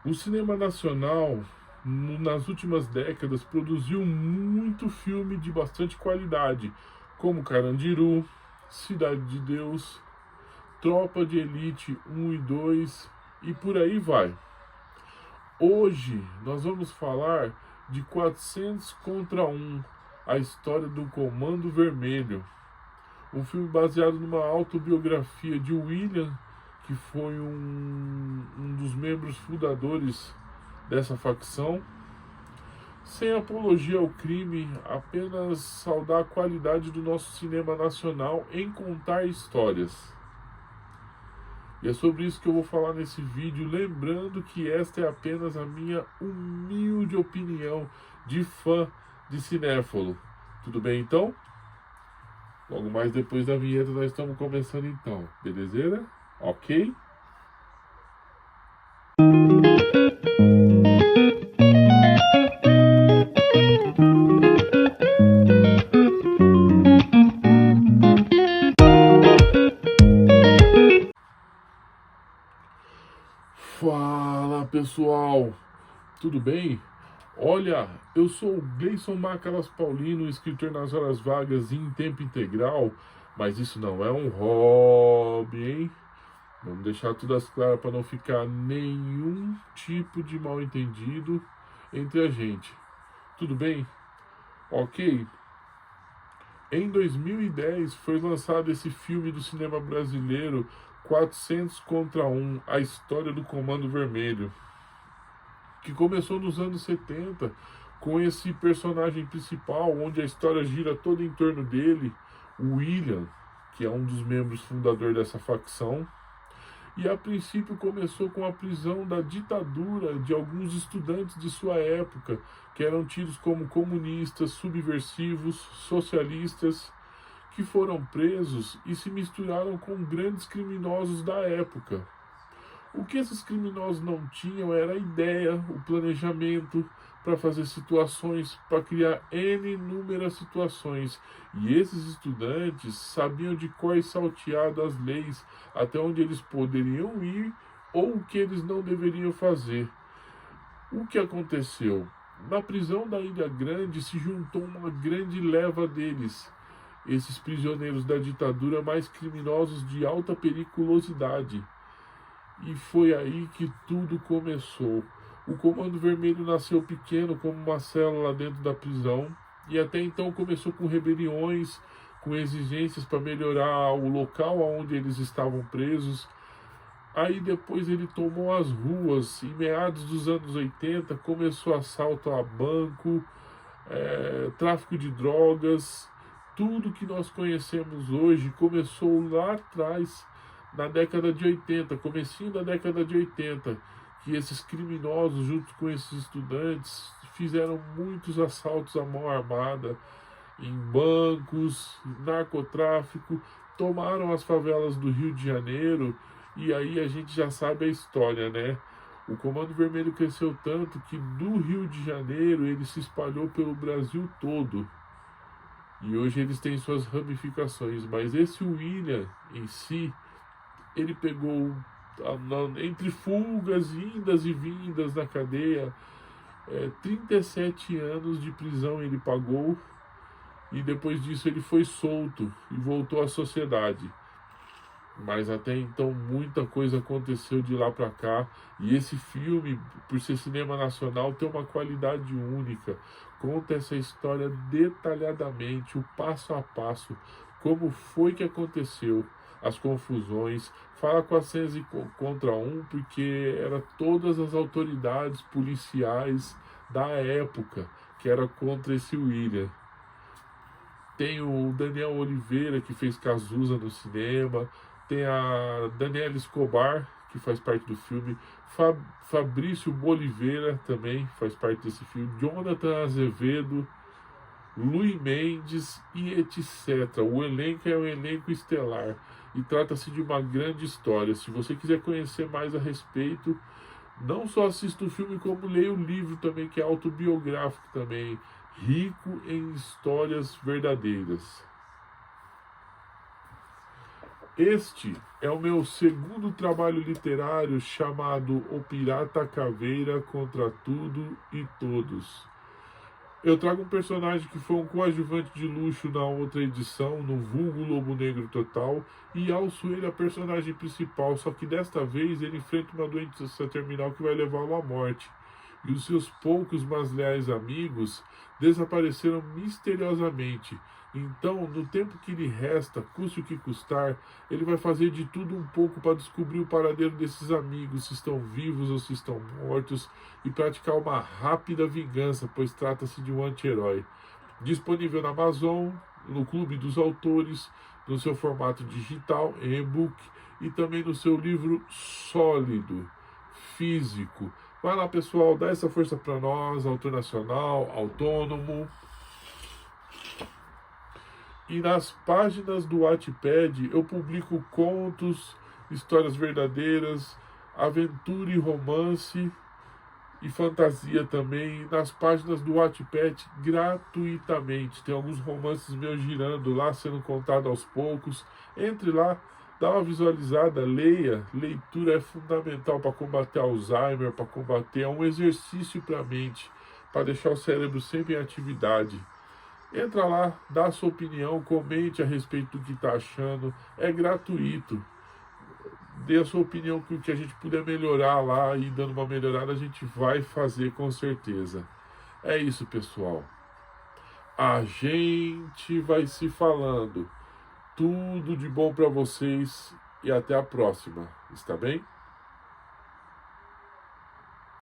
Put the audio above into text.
O cinema nacional, nas últimas décadas, produziu muito filme de bastante qualidade, como Carandiru, Cidade de Deus, Tropa de Elite 1 e 2 e por aí vai. Hoje nós vamos falar de 400 contra 1, a história do Comando Vermelho, um filme baseado numa autobiografia de William, que foi um dos membros fundadores dessa facção. Sem apologia ao crime, apenas saudar a qualidade do nosso cinema nacional em contar histórias. E é sobre isso que eu vou falar nesse vídeo, lembrando que esta é apenas a minha humilde opinião de fã de cinéfilo. Tudo bem então? Logo mais depois da vinheta nós estamos começando então, belezeira? Ok? Fala pessoal, tudo bem? Olha, eu sou o Gleison Macalas Paulino, escritor nas horas vagas e em tempo integral, mas isso não é um hobby, hein? Vamos deixar tudo às claras para não ficar nenhum tipo de mal entendido entre a gente. Tudo bem? Ok? Em 2010 foi lançado esse filme do cinema brasileiro 400 contra 1, a história do Comando Vermelho, que começou nos anos 70 com esse personagem principal, onde a história gira toda em torno dele, o William, que é um dos membros fundadores dessa facção. E a princípio começou com a prisão da ditadura de alguns estudantes de sua época, que eram tidos como comunistas, subversivos, socialistas, que foram presos e se misturaram com grandes criminosos da época. O que esses criminosos não tinham era a ideia, o planejamento para fazer situações, para criar N inúmeras situações. E esses estudantes sabiam de cor e salteado as leis, até onde eles poderiam ir ou o que eles não deveriam fazer. O que aconteceu? Na prisão da Ilha Grande se juntou uma grande leva deles, esses prisioneiros da ditadura mais criminosos de alta periculosidade. E foi aí que tudo começou. O Comando Vermelho nasceu pequeno como uma célula dentro da prisão e até então começou com rebeliões, com exigências para melhorar o local onde eles estavam presos. Aí depois ele tomou as ruas. Em meados dos anos 80 começou assalto a banco, tráfico de drogas. Tudo que nós conhecemos hoje começou lá atrás, na década de 80, comecinho da década de 80, que esses criminosos, junto com esses estudantes, fizeram muitos assaltos à mão armada em bancos, narcotráfico, tomaram as favelas do Rio de Janeiro, e aí a gente já sabe a história, né? O Comando Vermelho cresceu tanto que do Rio de Janeiro ele se espalhou pelo Brasil todo. E hoje eles têm suas ramificações, mas esse William em si, ele pegou, entre fugas, indas e vindas na cadeia, 37 anos de prisão ele pagou, e depois disso ele foi solto e voltou à sociedade. Mas até então muita coisa aconteceu de lá para cá, e esse filme, por ser cinema nacional, tem uma qualidade única. Conta essa história detalhadamente, o passo a passo, como foi que aconteceu, as confusões. Fala 400 contra 1 porque era todas as autoridades policiais da época que era contra esse William. Tem o Daniel Oliveira, que fez Cazuza no cinema. Tem a Daniela Escobar, que faz parte do filme. Fabrício Boliveira também faz parte desse filme. Jonathan Azevedo, Luiz Mendes e etc. O elenco é um elenco estelar e trata-se de uma grande história. Se você quiser conhecer mais a respeito, não só assista o filme, como leia o livro também, que é autobiográfico também, rico em histórias verdadeiras. Este é o meu segundo trabalho literário chamado O Pirata Caveira contra Tudo e Todos. Eu trago um personagem que foi um coadjuvante de luxo na outra edição, no vulgo Lobo Negro Total, e alço ele a personagem principal, só que desta vez ele enfrenta uma doença terminal que vai levá-lo à morte. E os seus poucos, mas leais amigos desapareceram misteriosamente. Então, no tempo que lhe resta, custe o que custar, ele vai fazer de tudo um pouco para descobrir o paradeiro desses amigos, se estão vivos ou se estão mortos, e praticar uma rápida vingança, pois trata-se de um anti-herói. Disponível na Amazon, no Clube dos Autores, no seu formato digital, em e-book, e também no seu livro sólido, físico. Vai lá, pessoal, dá essa força para nós, autor nacional, autônomo. E nas páginas do Wattpad eu publico contos, histórias verdadeiras, aventura e romance e fantasia também. Nas páginas do Wattpad gratuitamente. Tem alguns romances meus girando lá, sendo contado aos poucos. Entre lá, dá uma visualizada, leia. Leitura é fundamental para combater Alzheimer, para combater, é um exercício para a mente, para deixar o cérebro sempre em atividade. Entra lá, dá a sua opinião, comente a respeito do que está achando, é gratuito. Dê a sua opinião, que o que a gente puder melhorar lá e dando uma melhorada, a gente vai fazer com certeza. É isso, pessoal. A gente vai se falando. Tudo de bom para vocês e até a próxima. Está bem?